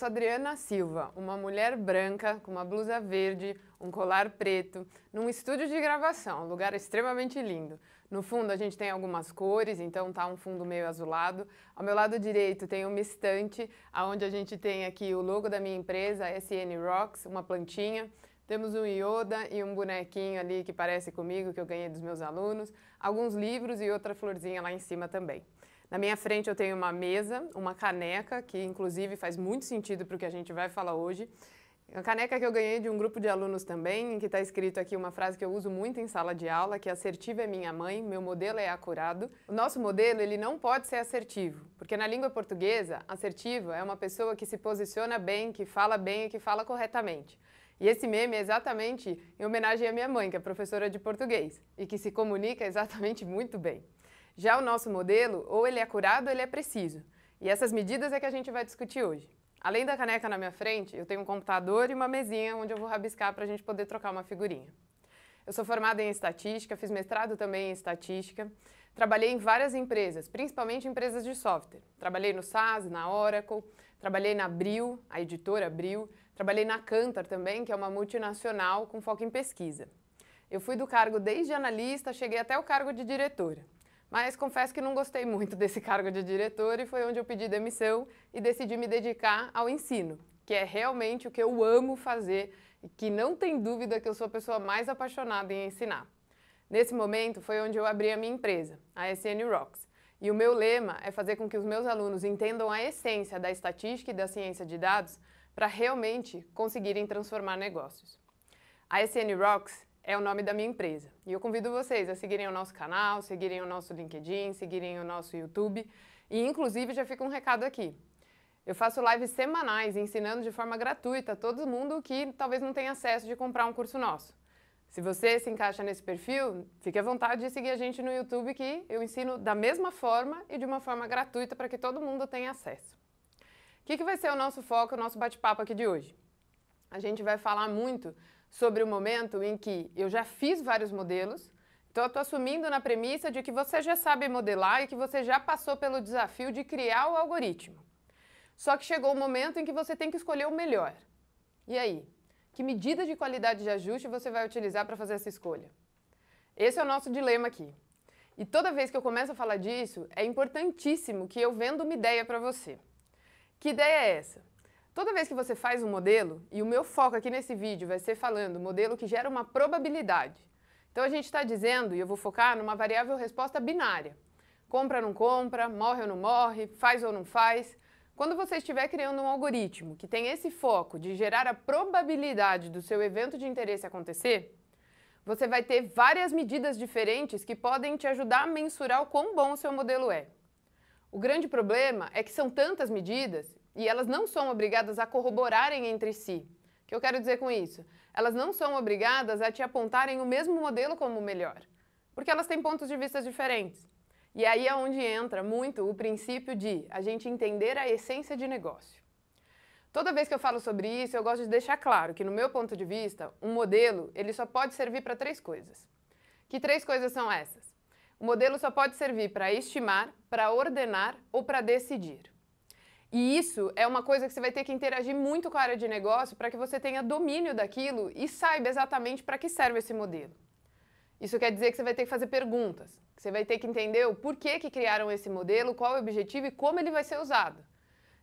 sou Adriana Silva, uma mulher branca com uma blusa verde, um colar preto, num estúdio de gravação, um lugar extremamente lindo. No fundo a gente tem algumas cores, então tá um fundo meio azulado. Ao meu lado direito tem uma estante, onde a gente tem aqui o logo da minha empresa, SN Rocks, uma plantinha. Temos um Yoda e um bonequinho ali que parece comigo, que eu ganhei dos meus alunos, alguns livros e outra florzinha lá em cima também. Na minha frente eu tenho uma mesa, uma caneca, que inclusive faz muito sentido para o que a gente vai falar hoje. A caneca que eu ganhei de um grupo de alunos também, em que está escrito aqui uma frase que eu uso muito em sala de aula, que assertivo é minha mãe, meu modelo é acurado. O nosso modelo, ele não pode ser assertivo, porque na língua portuguesa, assertivo é uma pessoa que se posiciona bem, que fala bem e que fala corretamente. E esse meme é exatamente em homenagem à minha mãe, que é professora de português, e que se comunica exatamente muito bem. Já o nosso modelo, ou ele é acurado ou ele é preciso. E essas medidas é que a gente vai discutir hoje. Além da caneca na minha frente, eu tenho um computador e uma mesinha onde eu vou rabiscar para a gente poder trocar uma figurinha. Eu sou formada em estatística, fiz mestrado também em estatística, trabalhei em várias empresas, principalmente empresas de software. Trabalhei no SAS, na Oracle, trabalhei na Abril, a editora Abril, trabalhei na Kantar também, que é uma multinacional com foco em pesquisa. Eu fui do cargo desde analista, cheguei até o cargo de diretora. Mas confesso que não gostei muito desse cargo de diretora e foi onde eu pedi demissão e decidi me dedicar ao ensino, que é realmente o que eu amo fazer e que não tem dúvida que eu sou a pessoa mais apaixonada em ensinar. Nesse momento foi onde eu abri a minha empresa, a SN Rocks, e o meu lema é fazer com que os meus alunos entendam a essência da estatística e da ciência de dados para realmente conseguirem transformar negócios. A SN Rocks é o nome da minha empresa. E eu convido vocês a seguirem o nosso canal, seguirem o nosso LinkedIn, seguirem o nosso YouTube. E, inclusive, já fica um recado aqui. Eu faço lives semanais ensinando de forma gratuita a todo mundo que talvez não tenha acesso de comprar um curso nosso. Se você se encaixa nesse perfil, fique à vontade de seguir a gente no YouTube, que eu ensino da mesma forma e de uma forma gratuita para que todo mundo tenha acesso. O que vai ser o nosso foco, o nosso bate-papo aqui de hoje? A gente vai falar muito sobre o momento em que eu já fiz vários modelos, então eu estou assumindo na premissa de que você já sabe modelar e que você já passou pelo desafio de criar o algoritmo. Só que chegou o momento em que você tem que escolher o melhor. E aí? Que medida de qualidade de ajuste você vai utilizar para fazer essa escolha? Esse é o nosso dilema aqui. E toda vez que eu começo a falar disso, é importantíssimo que eu venda uma ideia para você. Que ideia é essa? Toda vez que você faz um modelo, e o meu foco aqui nesse vídeo vai ser falando modelo que gera uma probabilidade. Então a gente está dizendo, e eu vou focar numa variável resposta binária. Compra ou não compra, morre ou não morre, faz ou não faz. Quando você estiver criando um algoritmo que tem esse foco de gerar a probabilidade do seu evento de interesse acontecer, você vai ter várias medidas diferentes que podem te ajudar a mensurar o quão bom o seu modelo é. O grande problema é que são tantas medidas e elas não são obrigadas a corroborarem entre si. O que eu quero dizer com isso? Elas não são obrigadas a te apontarem o mesmo modelo como o melhor, porque elas têm pontos de vista diferentes. E aí é onde entra muito o princípio de a gente entender a essência de negócio. Toda vez que eu falo sobre isso, eu gosto de deixar claro que, no meu ponto de vista, um modelo ele só pode servir para três coisas. Que três coisas são essas? O modelo só pode servir para estimar, para ordenar ou para decidir. E isso é uma coisa que você vai ter que interagir muito com a área de negócio para que você tenha domínio daquilo e saiba exatamente para que serve esse modelo. Isso quer dizer que você vai ter que fazer perguntas, que você vai ter que entender o porquê que criaram esse modelo, qual é o objetivo e como ele vai ser usado.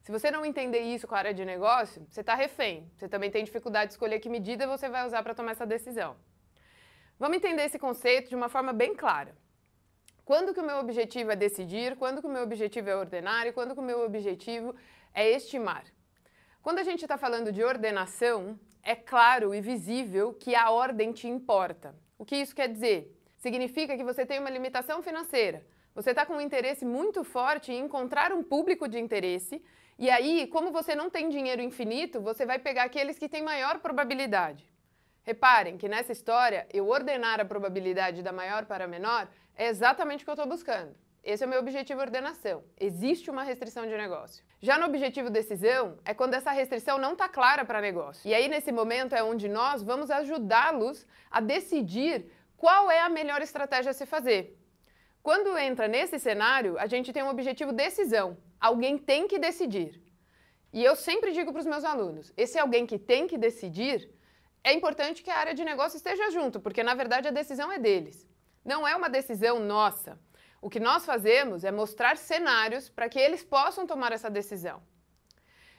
Se você não entender isso com a área de negócio, você está refém. Você também tem dificuldade de escolher que medida você vai usar para tomar essa decisão. Vamos entender esse conceito de uma forma bem clara. Quando que o meu objetivo é decidir, quando que o meu objetivo é ordenar e quando que o meu objetivo é estimar. Quando a gente está falando de ordenação, é claro e visível que a ordem te importa. O que isso quer dizer? Significa que você tem uma limitação financeira. Você está com um interesse muito forte em encontrar um público de interesse e aí, como você não tem dinheiro infinito, você vai pegar aqueles que têm maior probabilidade. Reparem que nessa história, eu ordenar a probabilidade da maior para a menor é exatamente o que eu estou buscando. Esse é o meu objetivo ordenação. Existe uma restrição de negócio. Já no objetivo decisão, é quando essa restrição não está clara para negócio. E aí, nesse momento, é onde nós vamos ajudá-los a decidir qual é a melhor estratégia a se fazer. Quando entra nesse cenário, a gente tem um objetivo decisão. Alguém tem que decidir. E eu sempre digo para os meus alunos, esse alguém que tem que decidir, é importante que a área de negócio esteja junto, porque na verdade a decisão é deles. Não é uma decisão nossa. O que nós fazemos é mostrar cenários para que eles possam tomar essa decisão.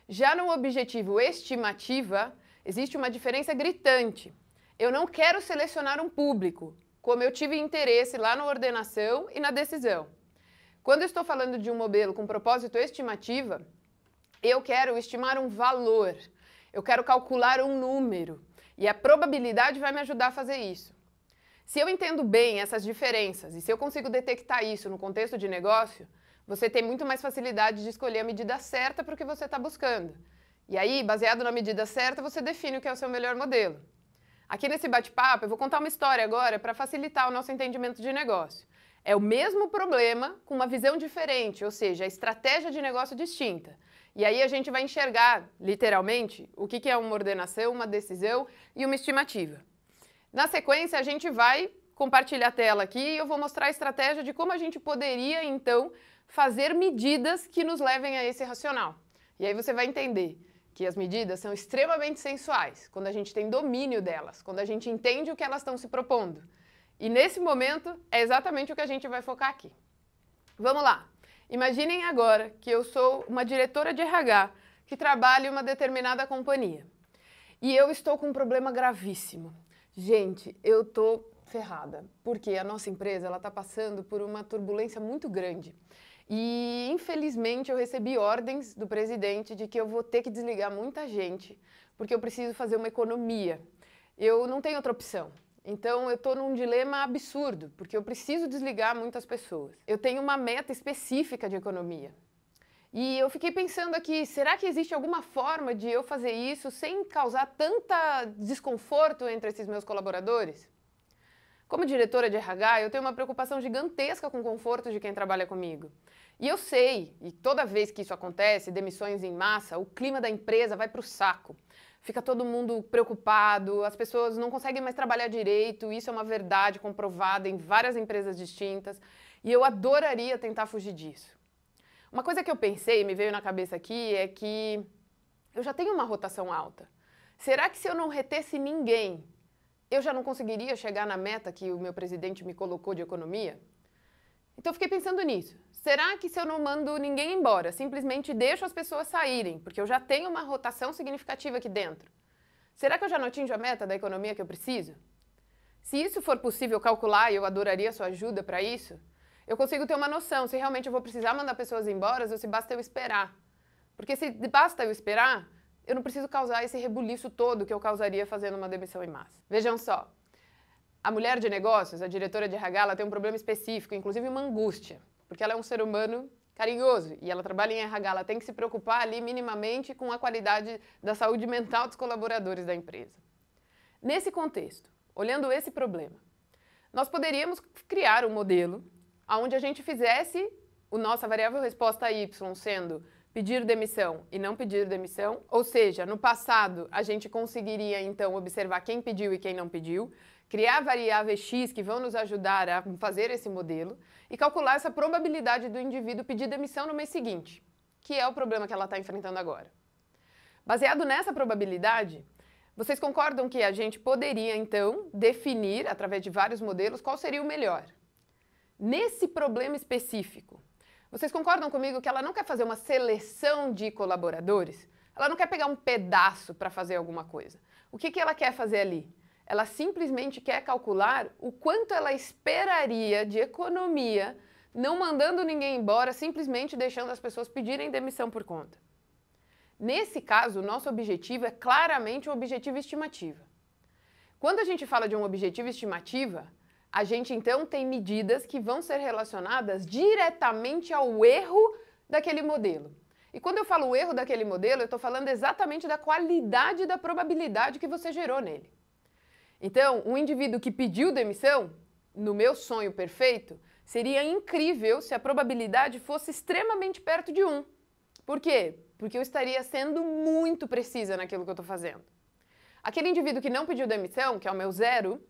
Já no objetivo estimativa, existe uma diferença gritante. Eu não quero selecionar um público, como eu tive interesse lá na ordenação e na decisão. Quando eu estou falando de um modelo com propósito estimativa, eu quero estimar um valor, eu quero calcular um número, e a probabilidade vai me ajudar a fazer isso. Se eu entendo bem essas diferenças e se eu consigo detectar isso no contexto de negócio, você tem muito mais facilidade de escolher a medida certa para o que você está buscando. E aí, baseado na medida certa, você define o que é o seu melhor modelo. Aqui nesse bate-papo, eu vou contar uma história agora para facilitar o nosso entendimento de negócio. É o mesmo problema com uma visão diferente, ou seja, a estratégia de negócio distinta. E aí a gente vai enxergar, literalmente, o que é uma ordenação, uma decisão e uma estimativa. Na sequência, a gente vai compartilhar a tela aqui e eu vou mostrar a estratégia de como a gente poderia, então, fazer medidas que nos levem a esse racional. E aí você vai entender que as medidas são extremamente sensuais, quando a gente tem domínio delas, quando a gente entende o que elas estão se propondo. E nesse momento, é exatamente o que a gente vai focar aqui. Vamos lá. Imaginem agora que eu sou uma diretora de RH que trabalha em uma determinada companhia. E eu estou com um problema gravíssimo. Gente, eu tô ferrada, porque a nossa empresa ela está passando por uma turbulência muito grande. E, infelizmente, eu recebi ordens do presidente de que eu vou ter que desligar muita gente, porque eu preciso fazer uma economia. Eu não tenho outra opção. Então, eu estou num dilema absurdo, porque eu preciso desligar muitas pessoas. Eu tenho uma meta específica de economia. E eu fiquei pensando aqui, será que existe alguma forma de eu fazer isso sem causar tanta desconforto entre esses meus colaboradores? Como diretora de RH, eu tenho uma preocupação gigantesca com o conforto de quem trabalha comigo. E eu sei, e toda vez que isso acontece, demissões em massa, o clima da empresa vai para o saco. Fica todo mundo preocupado, as pessoas não conseguem mais trabalhar direito, isso é uma verdade comprovada em várias empresas distintas, e eu adoraria tentar fugir disso. Uma coisa que eu pensei, me veio na cabeça aqui, é que eu já tenho uma rotação alta. Será que se eu não retesse ninguém, eu já não conseguiria chegar na meta que o meu presidente me colocou de economia? Então eu fiquei pensando nisso. Será que se eu não mando ninguém embora, simplesmente deixo as pessoas saírem, porque eu já tenho uma rotação significativa aqui dentro, será que eu já não atinjo a meta da economia que eu preciso? Se isso for possível calcular, e eu adoraria sua ajuda para isso, eu consigo ter uma noção se realmente eu vou precisar mandar pessoas embora ou se basta eu esperar. Porque se basta eu esperar, eu não preciso causar esse rebuliço todo que eu causaria fazendo uma demissão em massa. Vejam só, a mulher de negócios, a diretora de RH, ela tem um problema específico, inclusive uma angústia, porque ela é um ser humano carinhoso e ela trabalha em RH, ela tem que se preocupar ali minimamente com a qualidade da saúde mental dos colaboradores da empresa. Nesse contexto, olhando esse problema, nós poderíamos criar um modelo onde a gente fizesse a nossa variável resposta Y sendo pedir demissão e não pedir demissão, ou seja, no passado a gente conseguiria então observar quem pediu e quem não pediu, criar variáveis X que vão nos ajudar a fazer esse modelo e calcular essa probabilidade do indivíduo pedir demissão no mês seguinte, que é o problema que ela está enfrentando agora. Baseado nessa probabilidade, vocês concordam que a gente poderia então definir, através de vários modelos, qual seria o melhor? Nesse problema específico, vocês concordam comigo que ela não quer fazer uma seleção de colaboradores? Ela não quer pegar um pedaço para fazer alguma coisa. O que ela quer fazer ali? Ela simplesmente quer calcular o quanto ela esperaria de economia, não mandando ninguém embora, simplesmente deixando as pessoas pedirem demissão por conta. Nesse caso, o nosso objetivo é claramente um objetivo estimativa. Quando a gente fala de um objetivo estimativa, a gente então tem medidas que vão ser relacionadas diretamente ao erro daquele modelo. E quando eu falo o erro daquele modelo, eu estou falando exatamente da qualidade da probabilidade que você gerou nele. Então, um indivíduo que pediu demissão, no meu sonho perfeito, seria incrível se a probabilidade fosse extremamente perto de 1. Por quê? Porque eu estaria sendo muito precisa naquilo que eu estou fazendo. Aquele indivíduo que não pediu demissão, que é o meu 0,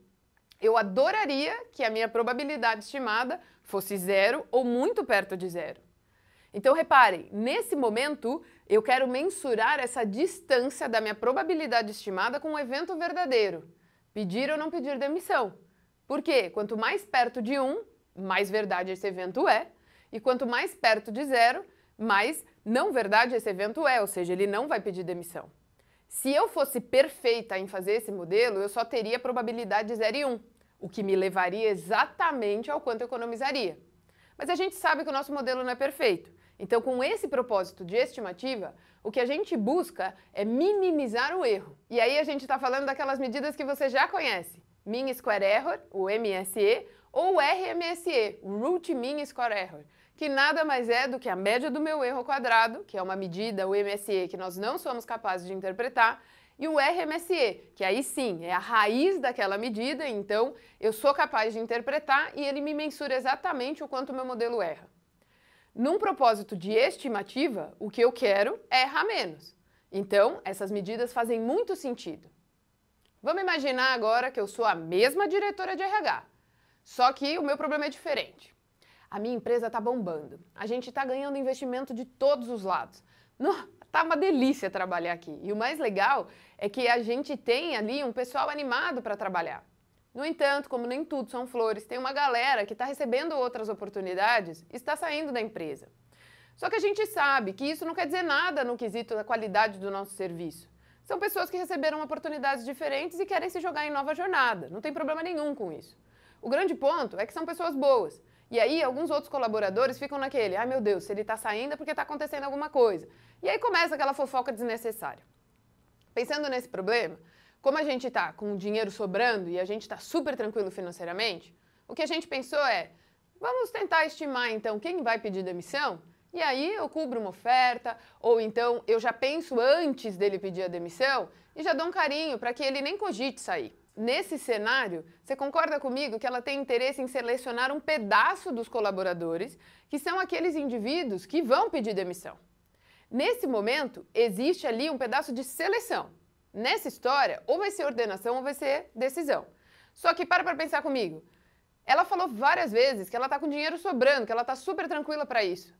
eu adoraria que a minha probabilidade estimada fosse 0 ou muito perto de 0. Então, reparem, nesse momento, eu quero mensurar essa distância da minha probabilidade estimada com o evento verdadeiro. Pedir ou não pedir demissão. Por quê? Quanto mais perto de 1, mais verdade esse evento é. E quanto mais perto de 0, mais não verdade esse evento é, ou seja, ele não vai pedir demissão. Se eu fosse perfeita em fazer esse modelo, eu só teria a probabilidade de 0 e 1, o que me levaria exatamente ao quanto eu economizaria. Mas a gente sabe que o nosso modelo não é perfeito. Então, com esse propósito de estimativa, o que a gente busca é minimizar o erro. E aí a gente está falando daquelas medidas que você já conhece. Mean Square Error, o MSE, ou o RMSE, o Root Mean Square Error, que nada mais é do que a média do meu erro ao quadrado, que é uma medida, o MSE, que nós não somos capazes de interpretar, e o RMSE, que aí sim é a raiz daquela medida, então eu sou capaz de interpretar e ele me mensura exatamente o quanto o meu modelo erra. Num propósito de estimativa, o que eu quero é errar menos. Então, essas medidas fazem muito sentido. Vamos imaginar agora que eu sou a mesma diretora de RH, só que o meu problema é diferente. A minha empresa está bombando, a gente está ganhando investimento de todos os lados. Tá uma delícia trabalhar aqui. E o mais legal é que a gente tem ali um pessoal animado para trabalhar. No entanto, como nem tudo são flores, tem uma galera que está recebendo outras oportunidades e está saindo da empresa. Só que a gente sabe que isso não quer dizer nada no quesito da qualidade do nosso serviço. São pessoas que receberam oportunidades diferentes e querem se jogar em nova jornada. Não tem problema nenhum com isso. O grande ponto é que são pessoas boas. E aí, alguns outros colaboradores ficam naquele, ai meu Deus, se ele está saindo é porque está acontecendo alguma coisa. E aí começa aquela fofoca desnecessária. Pensando nesse problema, como a gente está com o dinheiro sobrando e a gente está super tranquilo financeiramente, o que a gente pensou é, vamos tentar estimar então quem vai pedir demissão, e aí eu cubro uma oferta, ou então eu já penso antes dele pedir a demissão e já dou um carinho para que ele nem cogite sair. Nesse cenário, você concorda comigo que ela tem interesse em selecionar um pedaço dos colaboradores, que são aqueles indivíduos que vão pedir demissão. Nesse momento, existe ali um pedaço de seleção. Nessa história, ou vai ser ordenação ou vai ser decisão. Só que para pensar comigo. Ela falou várias vezes que ela está com dinheiro sobrando, que ela está super tranquila para isso.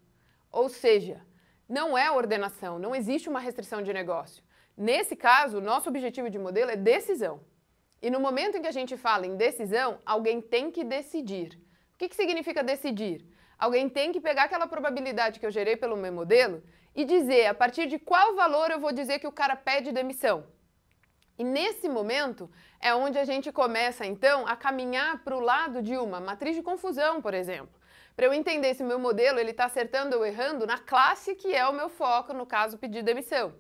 Ou seja, não é ordenação, não existe uma restrição de negócio. Nesse caso, o nosso objetivo de modelo é decisão. E no momento em que a gente fala em decisão, alguém tem que decidir. O que significa decidir? Alguém tem que pegar aquela probabilidade que eu gerei pelo meu modelo e dizer a partir de qual valor eu vou dizer que o cara pede demissão. E nesse momento é onde a gente começa, então, a caminhar para o lado de uma matriz de confusão, por exemplo. Para eu entender se o meu modelo está acertando ou errando na classe que é o meu foco, no caso, pedir demissão.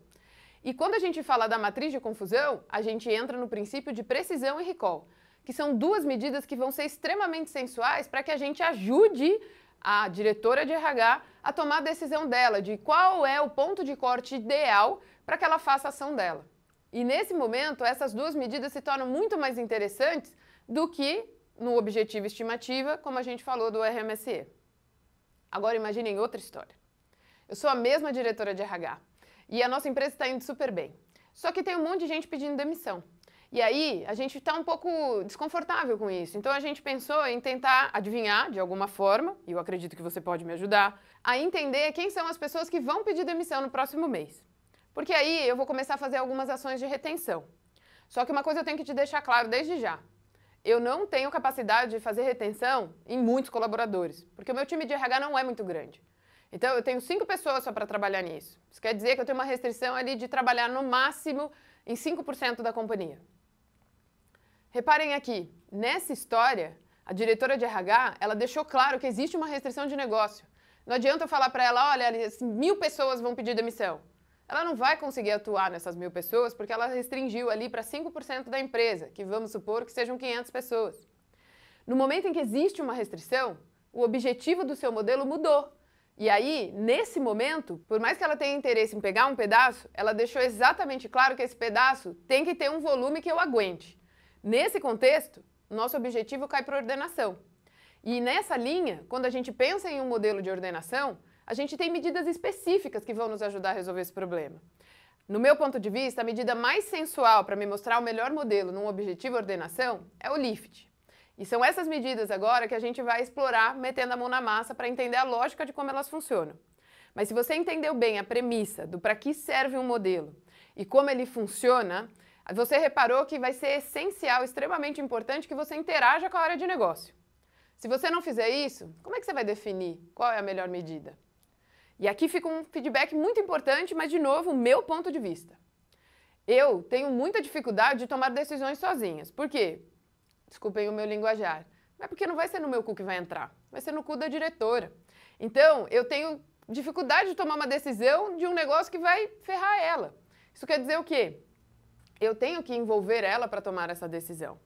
E quando a gente fala da matriz de confusão, a gente entra no princípio de precisão e recall, que são duas medidas que vão ser extremamente sensuais para que a gente ajude a diretora de RH a tomar a decisão dela, de qual é o ponto de corte ideal para que ela faça a ação dela. E nesse momento, essas duas medidas se tornam muito mais interessantes do que no objetivo estimativa, como a gente falou do RMSE. Agora imaginem outra história. Eu sou a mesma diretora de RH. E a nossa empresa está indo super bem. Só que tem um monte de gente pedindo demissão. E aí, a gente está um pouco desconfortável com isso. Então, a gente pensou em tentar adivinhar, de alguma forma, e eu acredito que você pode me ajudar, a entender quem são as pessoas que vão pedir demissão no próximo mês. Porque aí, eu vou começar a fazer algumas ações de retenção. Só que uma coisa eu tenho que te deixar claro desde já. Eu não tenho capacidade de fazer retenção em muitos colaboradores, porque o meu time de RH não é muito grande. Então, eu tenho 5 pessoas só para trabalhar nisso. Isso quer dizer que eu tenho uma restrição ali de trabalhar no máximo em 5% da companhia. Reparem aqui, nessa história, a diretora de RH, ela deixou claro que existe uma restrição de negócio. Não adianta eu falar para ela, olha, 1.000 pessoas vão pedir demissão. Ela não vai conseguir atuar nessas 1.000 pessoas porque ela restringiu ali para 5% da empresa, que vamos supor que sejam 500 pessoas. No momento em que existe uma restrição, o objetivo do seu modelo mudou. E aí, nesse momento, por mais que ela tenha interesse em pegar um pedaço, ela deixou exatamente claro que esse pedaço tem que ter um volume que eu aguente. Nesse contexto, nosso objetivo cai para ordenação. E nessa linha, quando a gente pensa em um modelo de ordenação, a gente tem medidas específicas que vão nos ajudar a resolver esse problema. No meu ponto de vista, a medida mais sensual para me mostrar o melhor modelo num objetivo ordenação é o LIFT. E são essas medidas agora que a gente vai explorar metendo a mão na massa para entender a lógica de como elas funcionam. Mas se você entendeu bem a premissa do para que serve um modelo e como ele funciona, você reparou que vai ser essencial, extremamente importante que você interaja com a área de negócio. Se você não fizer isso, como é que você vai definir qual é a melhor medida? E aqui fica um feedback muito importante, mas de novo, o meu ponto de vista. Eu tenho muita dificuldade de tomar decisões sozinhas. Por quê? Desculpem o meu linguajar. Mas porque não vai ser no meu cu que vai entrar, vai ser no cu da diretora. Então, eu tenho dificuldade de tomar uma decisão de um negócio que vai ferrar ela. Isso quer dizer o quê? Eu tenho que envolver ela para tomar essa decisão.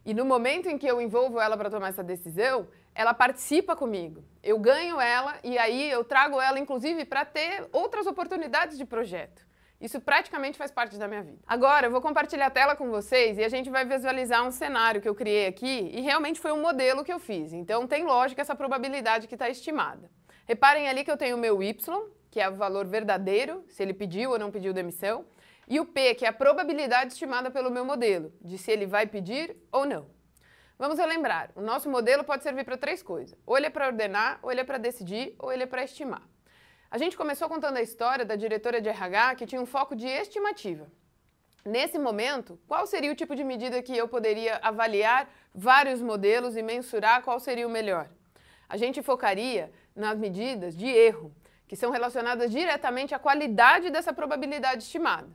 E no momento em que eu envolvo ela para tomar essa decisão, ela participa comigo. Eu ganho ela e aí eu trago ela, inclusive, para ter outras oportunidades de projeto. Isso praticamente faz parte da minha vida. Agora, eu vou compartilhar a tela com vocês e a gente vai visualizar um cenário que eu criei aqui e realmente foi um modelo que eu fiz. Então, tem lógica essa probabilidade que está estimada. Reparem ali que eu tenho o meu Y, que é o valor verdadeiro, se ele pediu ou não pediu demissão, e o P, que é a probabilidade estimada pelo meu modelo, de se ele vai pedir ou não. Vamos relembrar, o nosso modelo pode servir para três coisas. Ou ele é para ordenar, ou ele é para decidir, ou ele é para estimar. A gente começou contando a história da diretora de RH que tinha um foco de estimativa. Nesse momento, qual seria o tipo de medida que eu poderia avaliar vários modelos e mensurar qual seria o melhor? A gente focaria nas medidas de erro, que são relacionadas diretamente à qualidade dessa probabilidade estimada.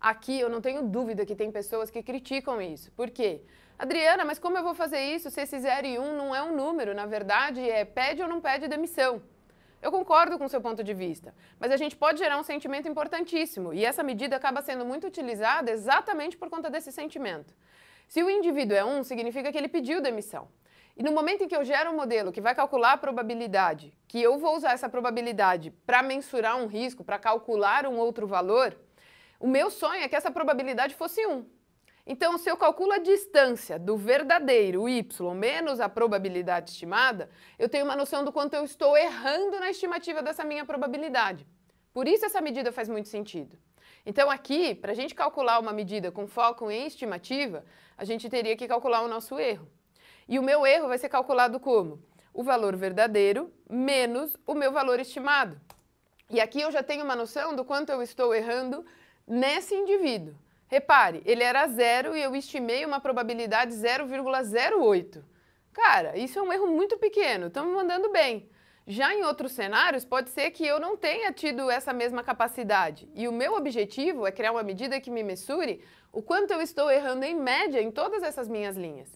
Aqui eu não tenho dúvida que tem pessoas que criticam isso. Por quê? Adriana, mas como eu vou fazer isso se esse 0 e 1 não é um número? Na verdade, é pede ou não pede demissão. Eu concordo com o seu ponto de vista, mas a gente pode gerar um sentimento importantíssimo e essa medida acaba sendo muito utilizada exatamente por conta desse sentimento. Se o indivíduo é 1, significa que ele pediu demissão. E no momento em que eu gero um modelo que vai calcular a probabilidade, que eu vou usar essa probabilidade para mensurar um risco, para calcular um outro valor, o meu sonho é que essa probabilidade fosse 1. Então, se eu calculo a distância do verdadeiro y menos a probabilidade estimada, eu tenho uma noção do quanto eu estou errando na estimativa dessa minha probabilidade. Por isso essa medida faz muito sentido. Então aqui, para a gente calcular uma medida com foco em estimativa, a gente teria que calcular o nosso erro. E o meu erro vai ser calculado como? O valor verdadeiro menos o meu valor estimado. E aqui eu já tenho uma noção do quanto eu estou errando nesse indivíduo. Repare, ele era 0 e eu estimei uma probabilidade 0,08. Cara, isso é um erro muito pequeno, estamos mandando bem. Já em outros cenários, pode ser que eu não tenha tido essa mesma capacidade. E o meu objetivo é criar uma medida que me mensure o quanto eu estou errando em média em todas essas minhas linhas.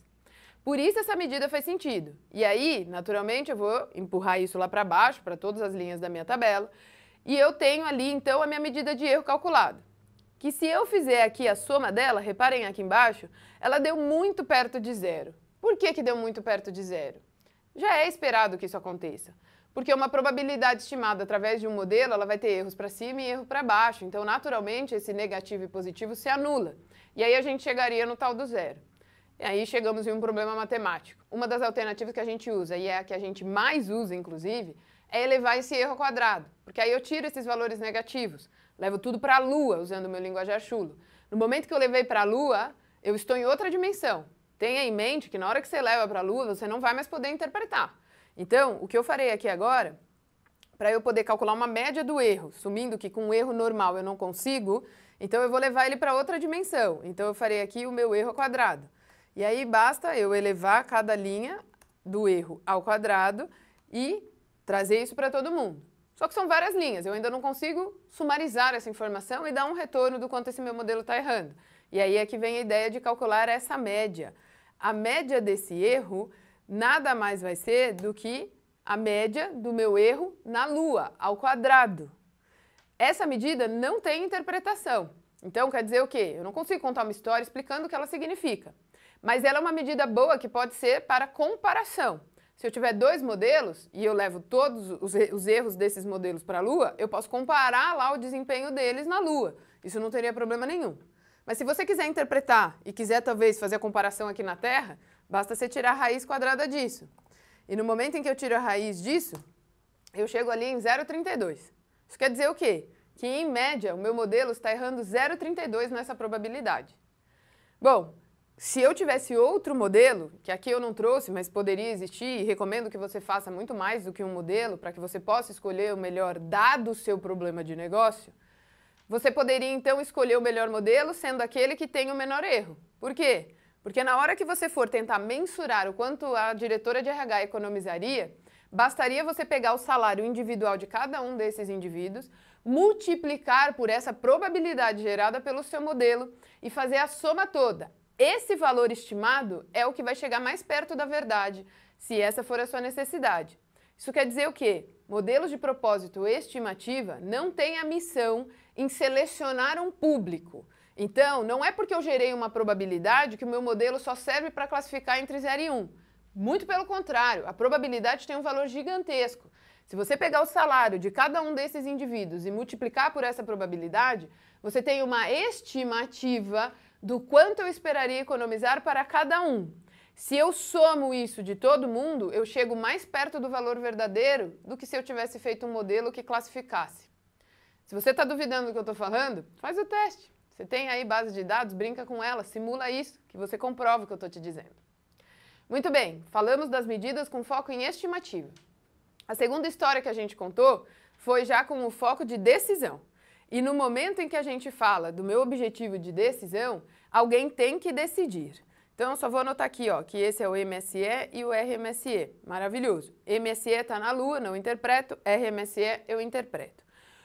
Por isso essa medida faz sentido. E aí, naturalmente, eu vou empurrar isso lá para baixo, para todas as linhas da minha tabela, e eu tenho ali, então, a minha medida de erro calculada. Que se eu fizer aqui a soma dela, reparem aqui embaixo, ela deu muito perto de 0. Por que que deu muito perto de 0? Já é esperado que isso aconteça. Porque uma probabilidade estimada através de um modelo, ela vai ter erros para cima e erro para baixo. Então, naturalmente, esse negativo e positivo se anula. E aí a gente chegaria no tal do 0. E aí chegamos em um problema matemático. Uma das alternativas que a gente usa, e é a que a gente mais usa, inclusive, é elevar esse erro ao quadrado. Porque aí eu tiro esses valores negativos. Levo tudo para a Lua, usando o meu linguajar chulo. No momento que eu levei para a Lua, eu estou em outra dimensão. Tenha em mente que na hora que você leva para a Lua, você não vai mais poder interpretar. Então, o que eu farei aqui agora, para eu poder calcular uma média do erro, assumindo que com um erro normal eu não consigo, então eu vou levar ele para outra dimensão. Então eu farei aqui o meu erro ao quadrado. E aí basta eu elevar cada linha do erro ao quadrado e trazer isso para todo mundo. Só que são várias linhas, eu ainda não consigo sumarizar essa informação e dar um retorno do quanto esse meu modelo está errando. E aí é que vem a ideia de calcular essa média. A média desse erro nada mais vai ser do que a média do meu erro na Lua, ao quadrado. Essa medida não tem interpretação. Então quer dizer o quê? Eu não consigo contar uma história explicando o que ela significa. Mas ela é uma medida boa que pode ser para comparação. Se eu tiver 2 modelos e eu levo todos os erros desses modelos para a Lua, eu posso comparar lá o desempenho deles na Lua. Isso não teria problema nenhum. Mas se você quiser interpretar e quiser talvez fazer a comparação aqui na Terra, basta você tirar a raiz quadrada disso. E no momento em que eu tiro a raiz disso, eu chego ali em 0,32. Isso quer dizer o quê? Que em média o meu modelo está errando 0,32 nessa probabilidade. Bom, Se eu tivesse outro modelo, que aqui eu não trouxe, mas poderia existir, e recomendo que você faça muito mais do que um modelo, para que você possa escolher o melhor dado o seu problema de negócio, você poderia então escolher o melhor modelo sendo aquele que tem o menor erro. Por quê? Porque na hora que você for tentar mensurar o quanto a diretora de RH economizaria, bastaria você pegar o salário individual de cada um desses indivíduos, multiplicar por essa probabilidade gerada pelo seu modelo e fazer a soma toda. Esse valor estimado é o que vai chegar mais perto da verdade, se essa for a sua necessidade. Isso quer dizer o quê? Modelos de propósito estimativa não têm a missão em selecionar um público. Então, não é porque eu gerei uma probabilidade que o meu modelo só serve para classificar entre 0 e 1. Muito pelo contrário, a probabilidade tem um valor gigantesco. Se você pegar o salário de cada um desses indivíduos e multiplicar por essa probabilidade, você tem uma estimativa do quanto eu esperaria economizar para cada um. Se eu somo isso de todo mundo, eu chego mais perto do valor verdadeiro do que se eu tivesse feito um modelo que classificasse. Se você está duvidando do que eu estou falando, faz o teste. Você tem aí base de dados, brinca com ela, simula isso, que você comprova o que eu estou te dizendo. Muito bem, falamos das medidas com foco em estimativa. A segunda história que a gente contou foi já com o foco de decisão. E no momento em que a gente fala do meu objetivo de decisão, alguém tem que decidir. Então, eu só vou anotar aqui, ó, que esse é o MSE e o RMSE. Maravilhoso. MSE está na lua, não interpreto. RMSE, eu interpreto.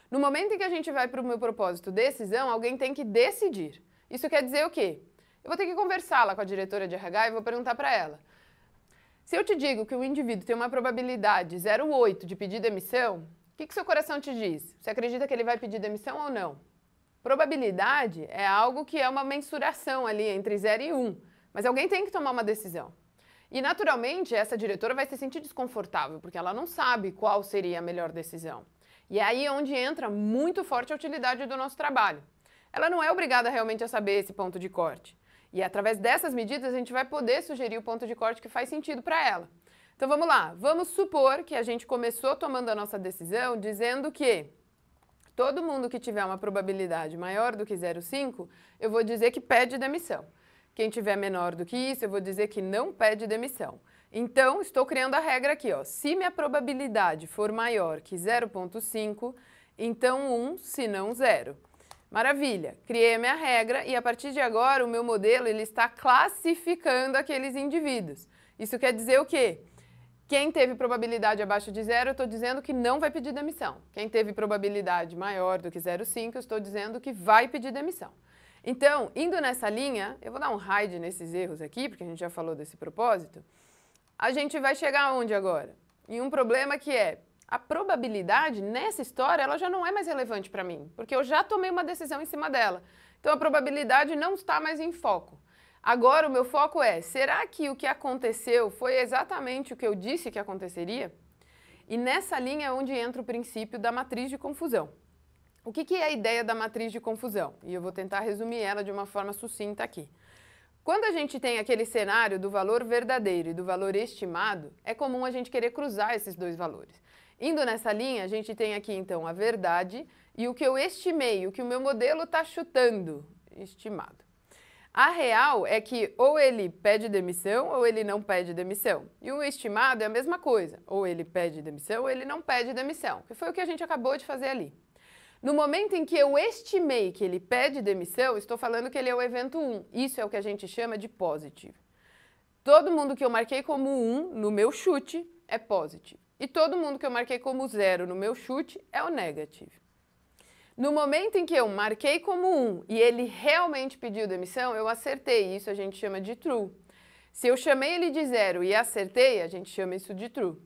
No momento em que a gente vai para o meu propósito decisão, alguém tem que decidir. Isso quer dizer o quê? Eu vou ter que conversar lá com a diretora de RH e vou perguntar para ela. Se eu te digo que o indivíduo tem uma probabilidade 0,8 de pedir demissão, o que seu coração te diz? Você acredita que ele vai pedir demissão ou não? Probabilidade é algo que é uma mensuração ali entre 0 e 1, mas alguém tem que tomar uma decisão. E naturalmente essa diretora vai se sentir desconfortável, porque ela não sabe qual seria a melhor decisão. E é aí onde entra muito forte a utilidade do nosso trabalho. Ela não é obrigada realmente a saber esse ponto de corte. E através dessas medidas a gente vai poder sugerir o ponto de corte que faz sentido para ela. Então vamos lá, vamos supor que a gente começou tomando a nossa decisão dizendo que todo mundo que tiver uma probabilidade maior do que 0,5, eu vou dizer que pede demissão. Quem tiver menor do que isso, eu vou dizer que não pede demissão. Então, estou criando a regra aqui, ó. Se minha probabilidade for maior que 0,5, então 1, se não 0. Maravilha, criei a minha regra e a partir de agora o meu modelo ele está classificando aqueles indivíduos. Isso quer dizer o quê? Quem teve probabilidade abaixo de 0, eu estou dizendo que não vai pedir demissão. Quem teve probabilidade maior do que 0,5, eu estou dizendo que vai pedir demissão. Então, indo nessa linha, eu vou dar um hide nesses erros aqui, porque a gente já falou desse propósito. A gente vai chegar aonde agora? Em um problema que é a probabilidade nessa história, ela já não é mais relevante para mim, porque eu já tomei uma decisão em cima dela. Então, a probabilidade não está mais em foco. Agora, o meu foco é, será que o que aconteceu foi exatamente o que eu disse que aconteceria? E nessa linha é onde entra o princípio da matriz de confusão. O que é a ideia da matriz de confusão? E eu vou tentar resumir ela de uma forma sucinta aqui. Quando a gente tem aquele cenário do valor verdadeiro e do valor estimado, é comum a gente querer cruzar esses dois valores. Indo nessa linha, a gente tem aqui então a verdade e o que eu estimei, o que o meu modelo está chutando, estimado. A real é que ou ele pede demissão ou ele não pede demissão. E o estimado é a mesma coisa, ou ele pede demissão ou ele não pede demissão, que foi o que a gente acabou de fazer ali. No momento em que eu estimei que ele pede demissão, estou falando que ele é o evento 1. Isso é o que a gente chama de positivo. Todo mundo que eu marquei como 1 no meu chute é positivo. E todo mundo que eu marquei como 0 no meu chute é o negativo. No momento em que eu marquei como 1 e ele realmente pediu demissão, eu acertei. Isso a gente chama de true. Se eu chamei ele de 0 e acertei, a gente chama isso de true.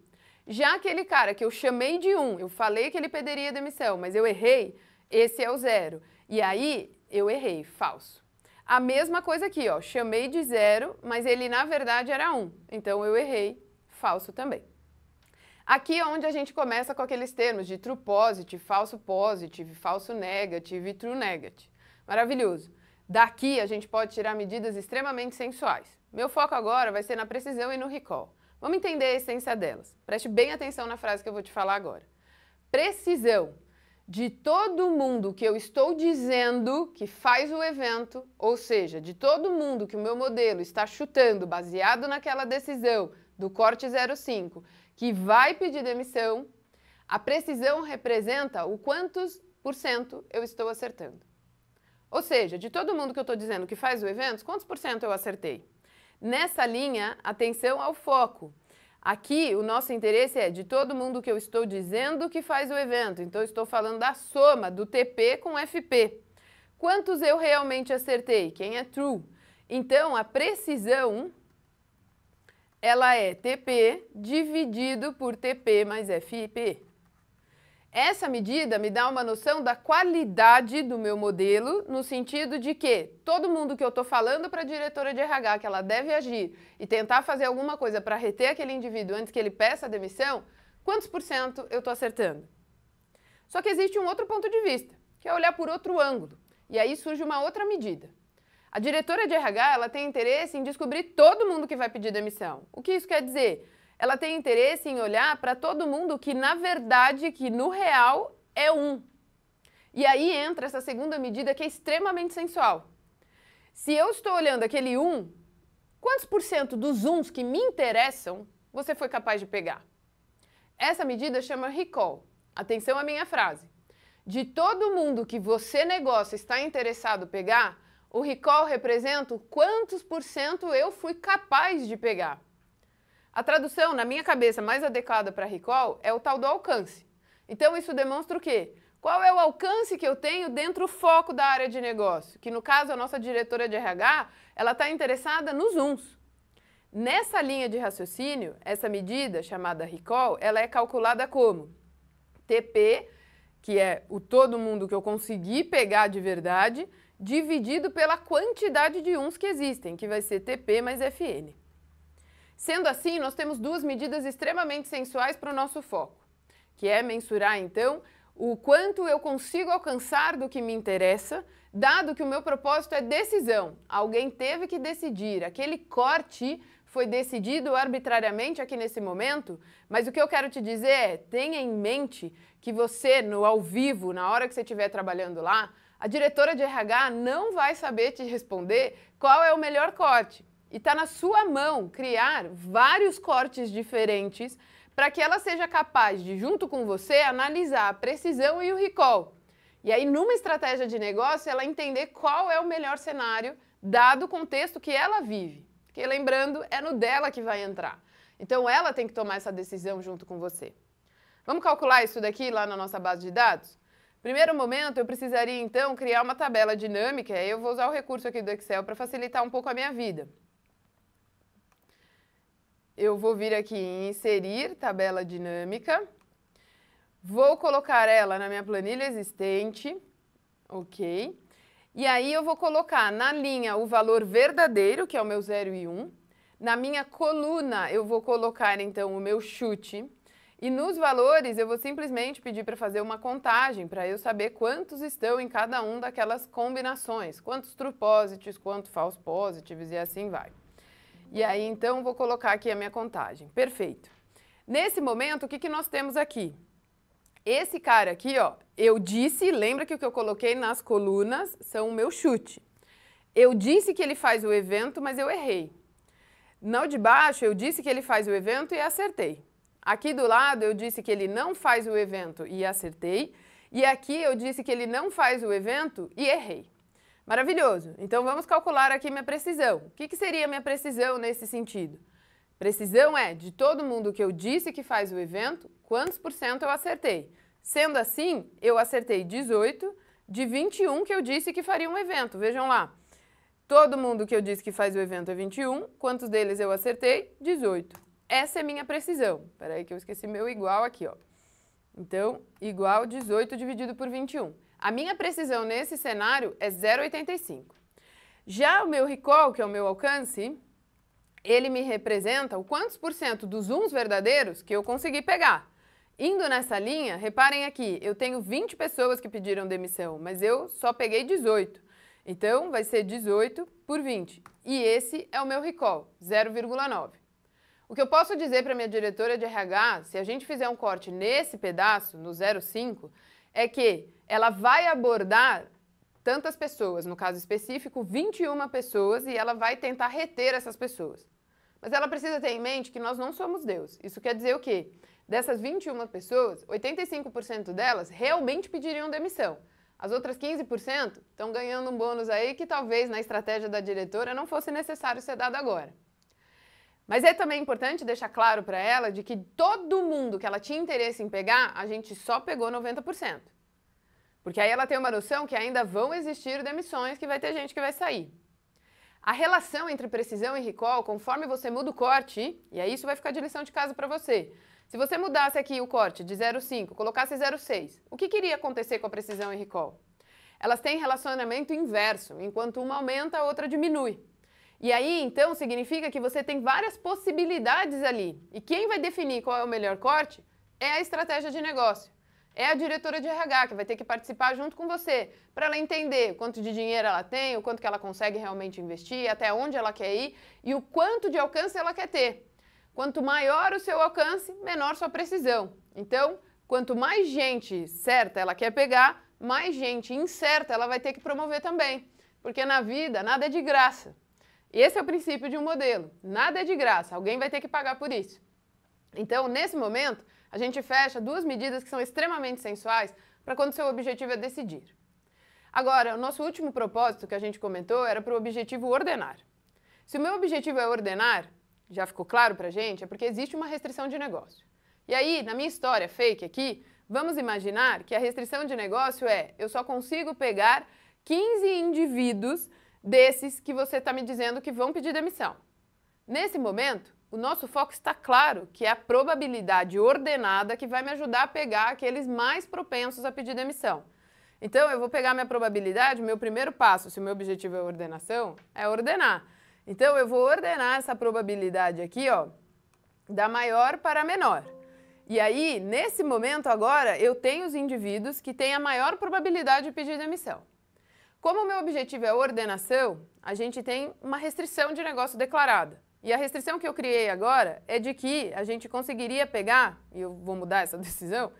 Já aquele cara que eu chamei de 1, eu falei que ele pediria demissão, mas eu errei, esse é o 0. E aí, eu errei, falso. A mesma coisa aqui, ó, chamei de 0, mas ele na verdade era 1. Então, eu errei, falso também. Aqui é onde a gente começa com aqueles termos de true positive, falso negative e true negative. Maravilhoso. Daqui, a gente pode tirar medidas extremamente sensuais. Meu foco agora vai ser na precisão e no recall. Vamos entender a essência delas. Preste bem atenção na frase que eu vou te falar agora. Precisão. de todo mundo que eu estou dizendo que faz o evento, ou seja, de todo mundo que o meu modelo está chutando, baseado naquela decisão do corte 0,5, que vai pedir demissão, a precisão representa o quantos por cento eu estou acertando. Ou seja, de todo mundo que eu estou dizendo que faz o evento, quantos por cento eu acertei? Nessa linha, atenção ao foco. Aqui, o nosso interesse é de todo mundo que eu estou dizendo que faz o evento. Então, eu estou falando da soma do TP com FP. Quantos eu realmente acertei? Quem é true? Então, a precisão, ela é TP dividido por TP mais FP. Essa medida me dá uma noção da qualidade do meu modelo, no sentido de que todo mundo que eu estou falando para a diretora de RH que ela deve agir e tentar fazer alguma coisa para reter aquele indivíduo antes que ele peça a demissão, quantos por cento eu estou acertando? Só que existe um outro ponto de vista, que é olhar por outro ângulo. E aí surge uma outra medida. A diretora de RH ela tem interesse em descobrir todo mundo que vai pedir demissão. O que isso quer dizer? Ela tem interesse em olhar para todo mundo que, na verdade, que no real é um. E aí entra essa segunda medida que é extremamente sensual. Se eu estou olhando aquele um, quantos por cento dos uns que me interessam você foi capaz de pegar? Essa medida chama recall. Atenção à minha frase. De todo mundo que você, negócio, está interessado em pegar, o recall representa o quantos por cento eu fui capaz de pegar. A tradução, na minha cabeça, mais adequada para recall é o tal do alcance. Então, isso demonstra o quê? Qual é o alcance que eu tenho dentro do foco da área de negócio? Que, no caso, a nossa diretora de RH, ela está interessada nos uns. Nessa linha de raciocínio, essa medida, chamada recall, ela é calculada como TP, que é o todo mundo que eu consegui pegar de verdade, dividido pela quantidade de uns que existem, que vai ser TP mais FN. Sendo assim, nós temos duas medidas extremamente sensuais para o nosso foco, que é mensurar, então, o quanto eu consigo alcançar do que me interessa, dado que o meu propósito é decisão. Alguém teve que decidir, aquele corte foi decidido arbitrariamente aqui nesse momento, mas o que eu quero te dizer é, tenha em mente que você, no ao vivo, na hora que você estiver trabalhando lá, a diretora de RH não vai saber te responder qual é o melhor corte. E está na sua mão criar vários cortes diferentes para que ela seja capaz de, junto com você, analisar a precisão e o recall. E aí, numa estratégia de negócio, ela entender qual é o melhor cenário, dado o contexto que ela vive. Porque, lembrando, é no dela que vai entrar. Então, ela tem que tomar essa decisão junto com você. Vamos calcular isso daqui lá na nossa base de dados? Primeiro momento, eu precisaria, então, criar uma tabela dinâmica, e aí eu vou usar o recurso aqui do Excel para facilitar um pouco a minha vida. Eu vou vir aqui em inserir tabela dinâmica, vou colocar ela na minha planilha existente, ok? E aí eu vou colocar na linha o valor verdadeiro, que é o meu 0 e 1, na minha coluna eu vou colocar então o meu chute, e nos valores eu vou simplesmente pedir para fazer uma contagem, para eu saber quantos estão em cada um daquelas combinações, quantos true positives, quantos false positives e assim vai. E aí, então, vou colocar aqui a minha contagem. Perfeito. Nesse momento, o que nós temos aqui? Esse cara aqui, ó, eu disse, lembra que o que eu coloquei nas colunas são o meu chute. Eu disse que ele faz o evento, mas eu errei. No de baixo, eu disse que ele faz o evento e acertei. Aqui do lado, eu disse que ele não faz o evento e acertei. E aqui, eu disse que ele não faz o evento e errei. Maravilhoso. Então, vamos calcular aqui minha precisão. O que seria minha precisão nesse sentido? Precisão é de todo mundo que eu disse que faz o evento, quantos por cento eu acertei. Sendo assim, eu acertei 18 de 21 que eu disse que faria um evento. Vejam lá. Todo mundo que eu disse que faz o evento é 21. Quantos deles eu acertei? 18. Essa é minha precisão. Espera aí que eu esqueci meu igual aqui, ó. Então, igual 18 dividido por 21. A minha precisão nesse cenário é 0,85. Já o meu recall, que é o meu alcance, ele me representa o quantos por cento dos uns verdadeiros que eu consegui pegar. Indo nessa linha, reparem aqui, eu tenho 20 pessoas que pediram demissão, mas eu só peguei 18. Então, vai ser 18 por 20. E esse é o meu recall, 0,9. O que eu posso dizer para minha diretora de RH, se a gente fizer um corte nesse pedaço, no 0,5, é que ela vai abordar tantas pessoas, no caso específico, 21 pessoas, e ela vai tentar reter essas pessoas. Mas ela precisa ter em mente que nós não somos Deus. Isso quer dizer o quê? Dessas 21 pessoas, 85% delas realmente pediriam demissão. As outras 15% estão ganhando um bônus aí que talvez na estratégia da diretora não fosse necessário ser dado agora. Mas é também importante deixar claro para ela de que todo mundo que ela tinha interesse em pegar, a gente só pegou 90%. Porque aí ela tem uma noção que ainda vão existir demissões, que vai ter gente que vai sair. A relação entre precisão e recall, conforme você muda o corte, e aí isso vai ficar de lição de casa para você. Se você mudasse aqui o corte de 0,5, colocasse 0,6, o que iria acontecer com a precisão e recall? Elas têm relacionamento inverso, enquanto uma aumenta, a outra diminui. E aí, então, significa que você tem várias possibilidades ali. E quem vai definir qual é o melhor corte é a estratégia de negócio. É a diretora de RH que vai ter que participar junto com você, para ela entender quanto de dinheiro ela tem, o quanto que ela consegue realmente investir, até onde ela quer ir e o quanto de alcance ela quer ter. Quanto maior o seu alcance, menor sua precisão. Então, quanto mais gente certa ela quer pegar, mais gente incerta ela vai ter que promover também. Porque na vida, nada é de graça. Esse é o princípio de um modelo. Nada é de graça, alguém vai ter que pagar por isso. Então, nesse momento, a gente fecha duas medidas que são extremamente sensuais para quando o seu objetivo é decidir. Agora, o nosso último propósito que a gente comentou era para o objetivo ordenar. Se o meu objetivo é ordenar, já ficou claro para a gente, é porque existe uma restrição de negócio. E aí, na minha história fake aqui, vamos imaginar que a restrição de negócio é eu só consigo pegar 15 indivíduos desses que você está me dizendo que vão pedir demissão. Nesse momento, o nosso foco está claro, que é a probabilidade ordenada que vai me ajudar a pegar aqueles mais propensos a pedir demissão. Então, eu vou pegar minha probabilidade, meu primeiro passo, se o meu objetivo é ordenação, é ordenar. Então, eu vou ordenar essa probabilidade aqui, ó, da maior para a menor. E aí, nesse momento agora, eu tenho os indivíduos que têm a maior probabilidade de pedir demissão. Como o meu objetivo é ordenação, a gente tem uma restrição de negócio declarada. E a restrição que eu criei agora é de que a gente conseguiria pegar, e eu vou mudar essa decisão,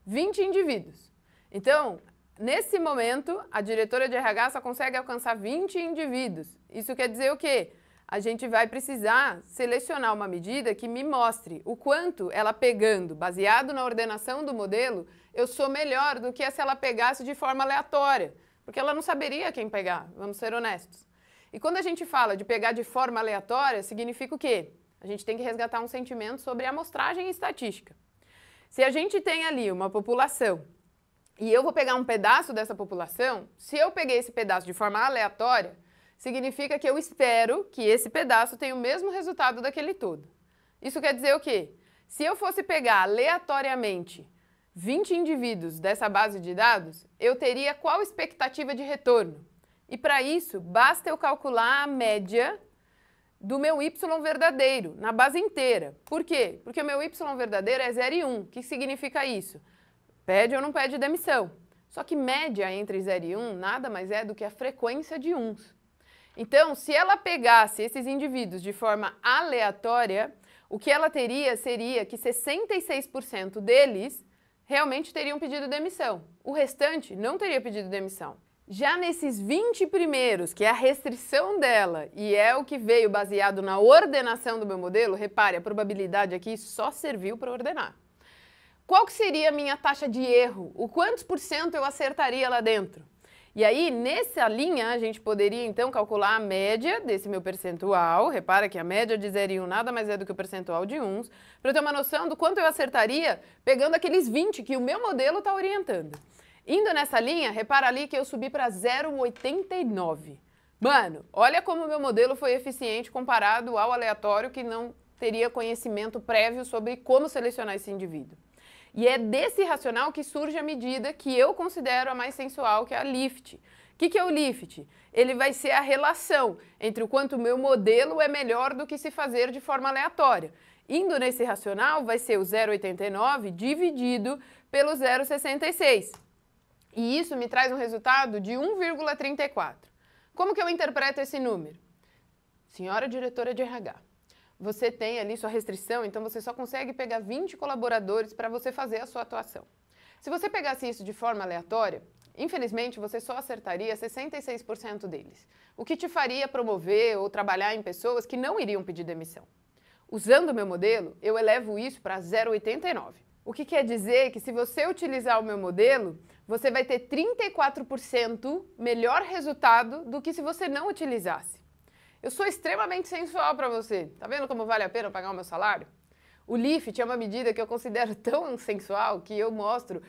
20 indivíduos. Então, nesse momento, a diretora de RH só consegue alcançar 20 indivíduos. Isso quer dizer o quê? A gente vai precisar selecionar uma medida que me mostre o quanto ela pegando, baseado na ordenação do modelo, eu sou melhor do que se ela pegasse de forma aleatória. Porque ela não saberia quem pegar, vamos ser honestos. E quando a gente fala de pegar de forma aleatória, significa o quê? A gente tem que resgatar um sentimento sobre amostragem e estatística. Se a gente tem ali uma população e eu vou pegar um pedaço dessa população, se eu peguei esse pedaço de forma aleatória, significa que eu espero que esse pedaço tenha o mesmo resultado daquele todo. Isso quer dizer o quê? Se eu fosse pegar aleatoriamente 20 indivíduos dessa base de dados, eu teria qual expectativa de retorno? E para isso, basta eu calcular a média do meu Y verdadeiro, na base inteira. Por quê? Porque o meu Y verdadeiro é 0 e 1. O que significa isso? Pede ou não pede demissão. Só que média entre 0 e 1 nada mais é do que a frequência de uns. Então, se ela pegasse esses indivíduos de forma aleatória, o que ela teria seria que 66% deles realmente teriam pedido demissão. O restante não teria pedido demissão. Já nesses 20 primeiros, que é a restrição dela e é o que veio baseado na ordenação do meu modelo, repare, a probabilidade aqui só serviu para ordenar. Qual que seria a minha taxa de erro? O quantos por cento eu acertaria lá dentro? E aí, nessa linha, a gente poderia então calcular a média desse meu percentual. Repara que a média de 0 e 1 nada mais é do que o percentual de uns, para eu ter uma noção do quanto eu acertaria pegando aqueles 20 que o meu modelo está orientando. Indo nessa linha, repara ali que eu subi para 0,89. Mano, olha como o meu modelo foi eficiente comparado ao aleatório que não teria conhecimento prévio sobre como selecionar esse indivíduo. E é desse racional que surge a medida que eu considero a mais sensual, que é a LIFT. O que é o LIFT? Ele vai ser a relação entre o quanto o meu modelo é melhor do que se fazer de forma aleatória. Indo nesse racional, vai ser o 0,89 dividido pelo 0,66. E isso me traz um resultado de 1,34. Como que eu interpreto esse número? Senhora diretora de RH, você tem ali sua restrição, então você só consegue pegar 20 colaboradores para você fazer a sua atuação. Se você pegasse isso de forma aleatória, infelizmente você só acertaria 66% deles, o que te faria promover ou trabalhar em pessoas que não iriam pedir demissão. Usando o meu modelo, eu elevo isso para 0,89. O que quer dizer que se você utilizar o meu modelo, você vai ter 34% melhor resultado do que se você não utilizasse. Eu sou extremamente sensual para você. Tá vendo como vale a pena pagar o meu salário? O Lift é uma medida que eu considero tão sensual que eu mostro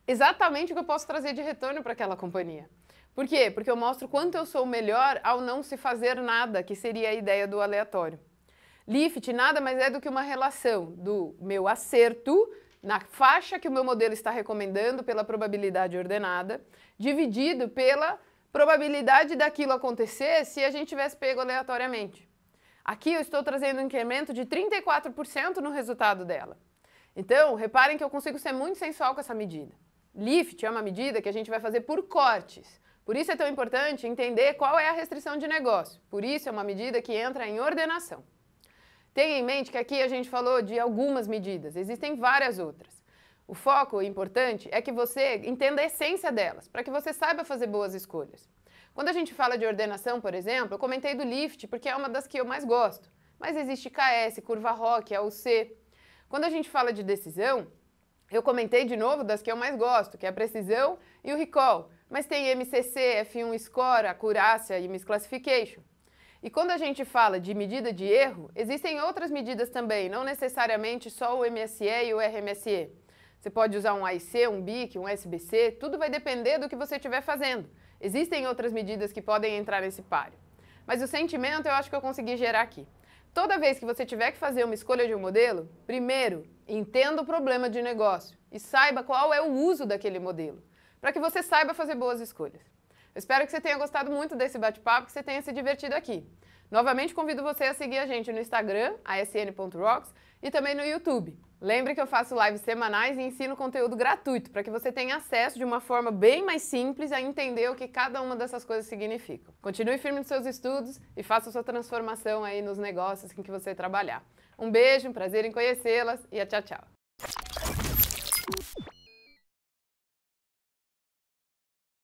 exatamente o que eu posso trazer de retorno para aquela companhia. Por quê? Porque eu mostro quanto eu sou melhor ao não se fazer nada, que seria a ideia do aleatório. Lift nada mais é do que uma relação do meu acerto na faixa que o meu modelo está recomendando pela probabilidade ordenada, dividido pela probabilidade daquilo acontecer se a gente tivesse pego aleatoriamente. Aqui eu estou trazendo um incremento de 34% no resultado dela. Então, reparem que eu consigo ser muito sensual com essa medida. Lift é uma medida que a gente vai fazer por cortes. Por isso é tão importante entender qual é a restrição de negócio. Por isso é uma medida que entra em ordenação. Tenha em mente que aqui a gente falou de algumas medidas, existem várias outras. O foco importante é que você entenda a essência delas, para que você saiba fazer boas escolhas. Quando a gente fala de ordenação, por exemplo, eu comentei do Lift porque é uma das que eu mais gosto. Mas existe KS, curva ROC, AUC. Quando a gente fala de decisão, eu comentei de novo das que eu mais gosto, que é a precisão e o recall. Mas tem MCC, F1 Score, acurácia e misclassification. E quando a gente fala de medida de erro, existem outras medidas também, não necessariamente só o MSE e o RMSE. Você pode usar um AIC, um BIC, um SBC, tudo vai depender do que você estiver fazendo. Existem outras medidas que podem entrar nesse páreo. Mas o sentimento eu acho que eu consegui gerar aqui. Toda vez que você tiver que fazer uma escolha de um modelo, primeiro, entenda o problema de negócio e saiba qual é o uso daquele modelo, para que você saiba fazer boas escolhas. Eu espero que você tenha gostado muito desse bate-papo, que você tenha se divertido aqui. Novamente convido você a seguir a gente no Instagram, asn.rocks, e também no YouTube. Lembre que eu faço lives semanais e ensino conteúdo gratuito para que você tenha acesso de uma forma bem mais simples a entender o que cada uma dessas coisas significam. Continue firme nos seus estudos e faça a sua transformação aí nos negócios em que você trabalhar. Um beijo, um prazer em conhecê-las e tchau, tchau.